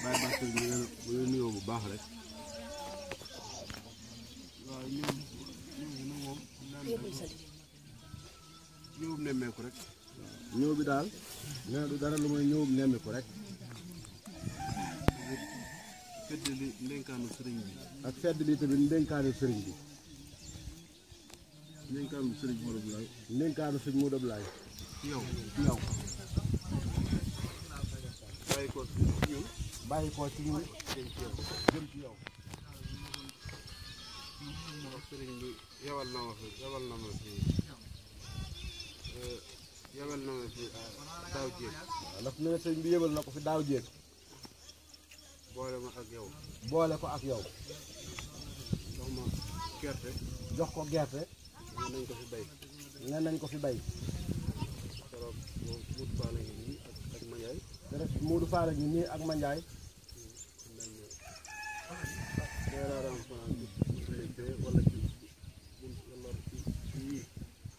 bàyyi baax sëriñ bi nga nuyoo bu baax rek. waaw ñëw nemmeeku rek. ñëw bi daal nee na du dara lu may ñëw nemmeeku rek. fedd li ndénkaanu sëriñ bi. ak fedd li tamit ndénkaanu sëriñ bi. ndénkaanu sëriñ Modou Abdoulaye. ndénkaanu sëriñ Modou Abdoulaye. ci yow ci yow. bàyyi ko ci ñun. bàyyi ko ci ñun. jëm ci yow. sëriñ bi yabal na ma fi yabal na ma fi daaw jéeg. waaw ndax nee na sëriñ bi yabal na ko fi daaw jéeg. boole ma ak yow. boole ko ak yow. jox ma gerte. jox ko gerte. nga nañ ko fi bay. nga nañ ko fi bay. keroog Modou Fall ngi nii ak Mandiaye. keroog Modou Fall ngi nii ak Mandiaye.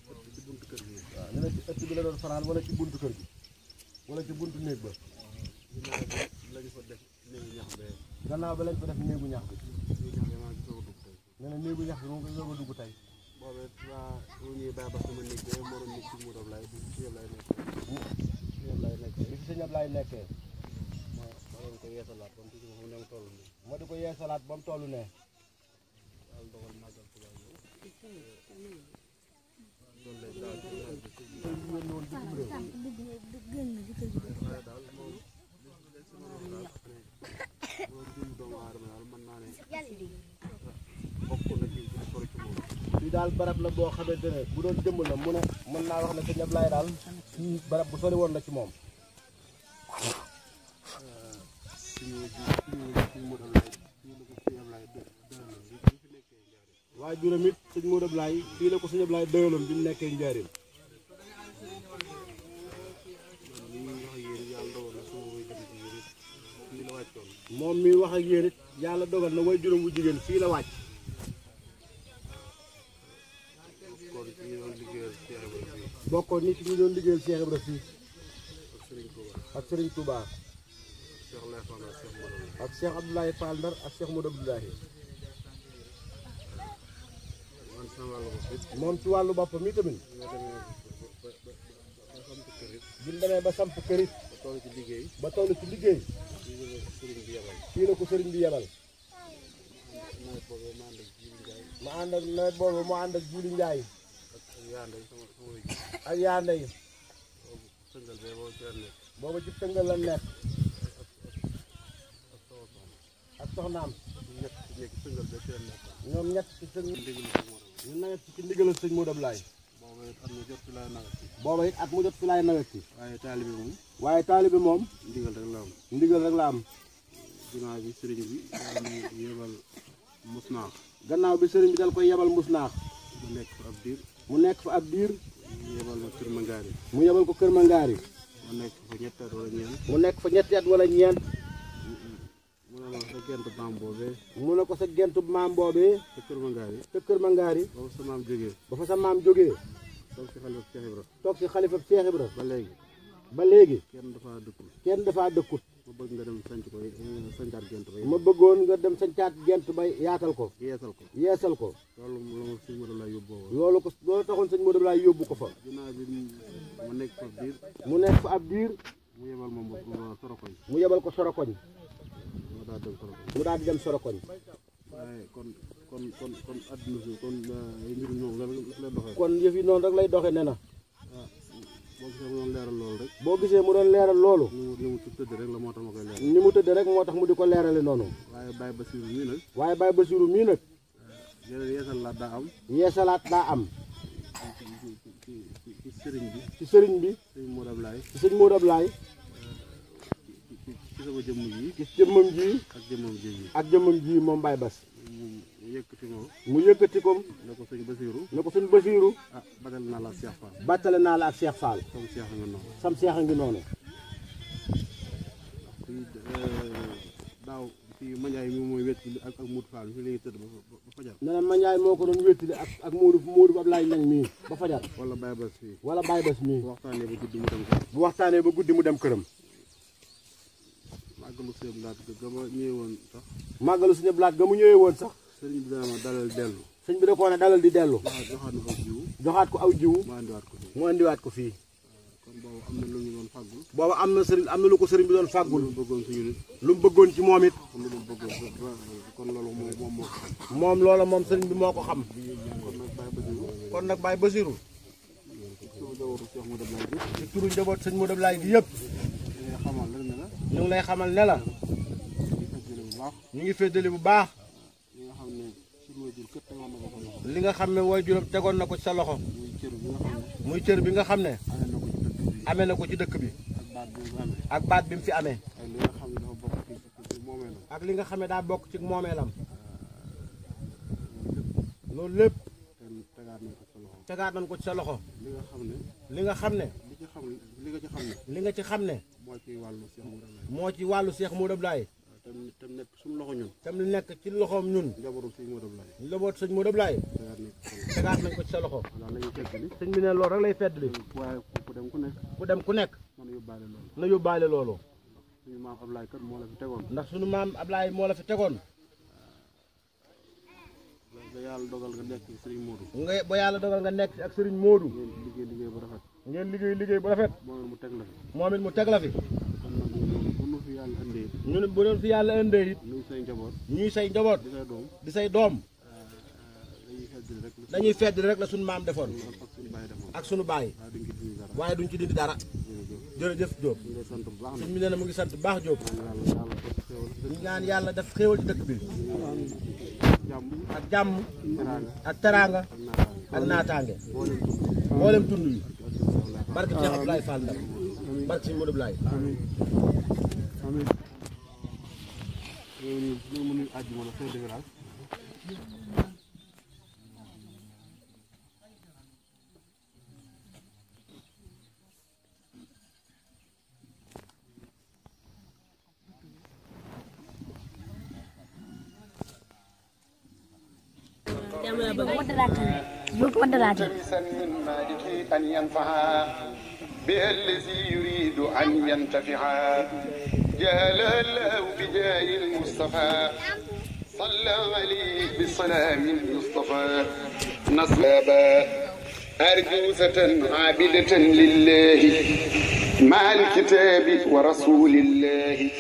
wala ci buntu kër gi. waaw nee na ci ëtt bi la doon fanaan wala ci buntu kër gi. wala ci buntu néeg ba. lañ fa def néegu ñax be. gannaaw ba lañ fa def néegu ñax bi. nee na néegu ñax bi moom nga soog a dugg tey. boobee waa ñuy bàyyi ba sama néeg bee moo doon nekk ci Modou Abdoulaye bi ci Abdoulaye nekkee. bi fi sëñ Abdoulaye nekkee. ma doon ko yeesalaat ba mu tudd ma mu toll nii. ma di ko yeesalaat ba mu toll ne. yàlla dogal màggal Tuubaa ñëw. loolu lay daal di daal di woon bitim réew. waaye daal moom doomu aadama daal mën naa ne bokk na ci bu sori ci moom. fii daal barab la boo xamante ne bu doon jëmm la mu ne mën naa wax ne sëñ Ablaye daal fii barab bu sori woon la ci moom. waaye juróom it sëñ Modou Ablaye fii la ko sëñ Ablaye dëgaloon bi mu nekkee njaarim. moom mi wax ak yéen it yàlla dogal na way juróom bu jigéen fii la wàcc. bokkoon nit ñi doon liggéeyal Cheikh Ibra fii. ak Serigne Touba. ak Cheikh Abdoulaye Fall Ndar ak Cheikh Modou Abdoulaye. moom ci wàllu boppam yi tamit. bi mu demee ba samp kër it. ba toll ci liggéey. fii la ko sëriñ bi yebal. ma ànd ak nawet boobu mu ànd ak Jili Njaay. ak Yaanday. boobu ci tëngal la nekk. ak soxnaam. ñoom ñett ci tëngal. ñu nawet ci ndigalal sëñ Modou Abdoulaye. booba it at mu jot fi laay nawet ci. waaye taalibe moom. ndigal rek la am. ndigal rek la am. gannaaw bi sëriñ bi yebal musnaax. gannaaw bi sëriñ bi dal koy yebal musnaax. mu nekk fa ab diir. mu nekk fa ab diir. mu yebal ko Kër Mangaari. mu yebal ko Kër Mangaari. mu nekk fa ñetti at wala ñeent. mu nekk fa ñetti at wala ñeent. mu ne ko sa gentu maam boobee. mu ne ko sa gentu maam boobee. te Kër Mangaari. te Kër Mangaari. ba fa sa maam jógee. ba fa sa maam jógee. toog si xalifab Cheikh Ibra. toog si xalifab Cheikh Ibra. ba léegi. ba léegi. kenn dafaa dëkkul. kenn dafaa dëkkut. ma bëgg nga dem sanc ko sancaat gent ba. ma bëggoon nga dem sancaat gent bay yaatal ko. yeesal ko. yeesal ko. loolu la sëñ Modou Abdoulaye yóbbu woon. loolu taxoon sëñ Modou Abdoulaye yóbbu ko fa. ginnaaw bi mu nekk fa ab diir. mu nekk fa ab diir. mu yebal moom Sorokoñ. mu yebal ko Sorokoñ. mu daal di dem Sorokoñ. mu daal di dem Sorokoñ. waaye kon adduna si kon mbir mi moom lay doxee. kon yëf yi noonu rek lay doxee nee na. boo gisee mu doon leeral loolu. ni mu tëdd rek la moo tax ma koy leeral. ni mu tëdd rek moo tax mu di ko leerale noonu. waaye Baye Bassirou mii nag. waaye Baye Bassirou mii nag. yeesalaat daa am. yeesalaat daa am. ci sëriñ bi. ci sëriñ bi. sëriñ Modou Abdoulaye. ci sëriñ Modou Abdoulaye. ci sama jëmm ji. ci jëmmam ji. ak jëmmam ji. ak jëmmam ji moom Baye Bass. mu yëkkati ko. ne ko sëñ Basiiru. ne ko sëñ Basiiru. ah batale naa la ak Cheikh Fall. batale naa la ak Cheikh Fall. sam Cheikh a ngi noonu. sam Cheikh a ngi noonu. daaw fii Mandiaye mi mooy wéttali ak Modou Fall fii la ñuy tëdd ba fajar. nee na Mandiaye moo ko doon wéttali ak Modou Abdoulaye Niang mii ba fajar. wala Baye Bass fii. wala Baye Bass mii. bu waxtaanee ba guddi mu dem këram. bu waxtaanee ba guddi mu dem këram. màggalu sëñ Blaat ga mu ñëwee woon sax sëriñ bi dama dalal dellu sëñ bi da koo ne dalal di dellu joxaat ko aw jiwu mu andiwaat ko fii kon boobu am na lu ñu doon fàggul boobu am na lu ko sëriñ bi doon fàggul lu mu bëggoon ci ñun lu mu bëggoon ci moom it kon loolu moom moo ko xam moom loola moom sëriñ bi moo ko xam kon nag Baye Basirou ci turu njaboot sëñ Modou Ablaye gi yëpp ñu ngi lay xamal ne la ñu ngi féddali bu baax li nga xam ne waajuram tegoon na ko ci sa loxo muy cër bi nga xam ne amee na ko ci dëkk bi ak baat bi mu fi amee ak li nga xam ne daa bokk ci moomeelam loolu lépp tegaat nañ ko ci sa loxo li nga xam ne li nga ci xam ne moo ci wàllu Cheikh Modou Ablaye tam nekk suñu loxo ñun tam nekk ci loxoom ñun njaboot sëñ Modou Ablaye tegaat nañ ko ci sa loxo sëñ bi ne loolu rek lay feddli waaye ku dem ku nekk na yóbbaale loolu suñu maam Ablaye kat moo la fi tegoon ndax suñu maam Ablaye moo la fi tegoon ba yàlla dogal nga nekk ak Serigne Modou ba yàlla dogal nga nekk ak Serigne Modou ngeen liggéey bu rafet moom it mu teg la fi moom it mu teg la fi ñun bu doon fi yàlla indee it ñuy say njaboot di say doom dañuy fedd rek la suñu maam defoon ak suñu baay waaye duñ ci dindi dara jërëjëf Diop suñ mi nee na mu ngi sant bu baax Diop ñu ñaan yàlla def xéewal ci dëkk bi ak jàmm ak teraanga ak naataange mboolem tund yi barke Cheikh Abdoulaye Fall Ndar barke Sëñ Modou Ablaye أن ينفع بها الذي يريد أن ينتفع جعل الله بجاه المصطفى صلى عليه بسلام المصطفى نصبا أرجوسة عابدة لله مع الكتاب ورسول الله